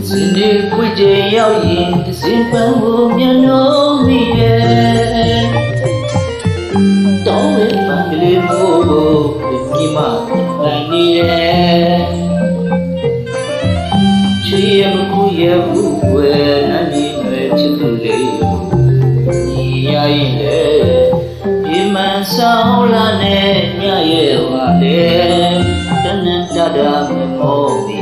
စနေခွေကြရောက်ရင်စင်ပန်းကိုမျက်နှာမီရဲ့တောင်းဝဲပန်းကလေးမို့ဒီမှာပန်းနေရဲ့ချီရမကူရဘူးဝဲနာနေမဲ့ချစ်သူလေးညီရရင်လေဒီမန်ဆောင်လာနဲ့ညရဲ့ဝါလေတနန်တတာမမော